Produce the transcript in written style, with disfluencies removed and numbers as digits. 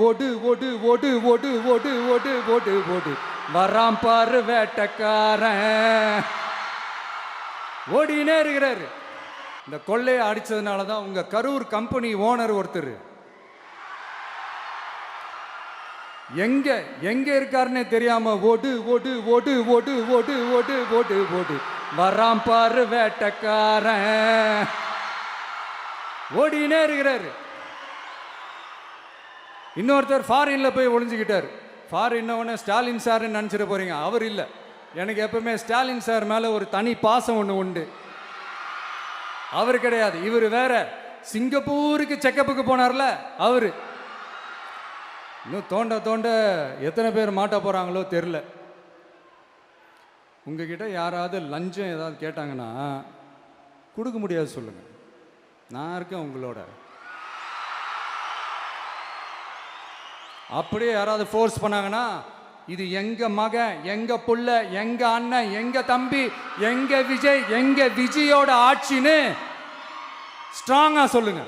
ஓடு ஓடு ஓடு ஓடு ஓடு ஓடு ஓடு ஓடு வராம் பாரு வேட்டக்காரன் ஓடினே இருக்கிறாரு. இந்த கொள்ளையை அடிச்சதுனால தான் உங்க கரூர் கம்பெனி ஓனர் ஒருத்தர் எங்க எங்க இருக்காருன்னே தெரியாம ஓடு ஓடு ஓடு ஓடு ஓடு ஓடு ஓடு ஓடு வராம் பாரு வேட்டக்காரன் ஓடினே இருக்கிறாரு. இன்னொருத்தர் ஃபாரின்ல போய் ஒளிஞ்சுக்கிட்டார். ஃபாரின்னவனே ஸ்டாலின் சார்ன்னு நினச்சிட்டு போறீங்க. அவர் இல்லை. எனக்கு எப்பவுமே ஸ்டாலின் சார் மேலே ஒரு தனி பாசம் ஒன்று உண்டு. அவர் கிடையாது, இவர் வேற. சிங்கப்பூருக்கு செக்கப்புக்கு போனார்ல அவரு. இன்னும் தோண்ட தோண்ட எத்தனை பேர் மாட்ட போறாங்களோ தெரில. உங்ககிட்ட யாராவது லஞ்சம் ஏதாவது கேட்டாங்கன்னா கொடுக்க முடியாது சொல்லுங்க, நான் இருக்கேன் உங்களோட. அப்படியே யாராவது ஃபோர்ஸ் பண்ணாங்கன்னா இது எங்க மகன், எங்க புள்ள, எங்க அண்ணன், எங்க தம்பி, எங்க விஜய், எங்க விஜயோட ஆட்சின்னு ஸ்ட்ராங்கா சொல்லுங்க.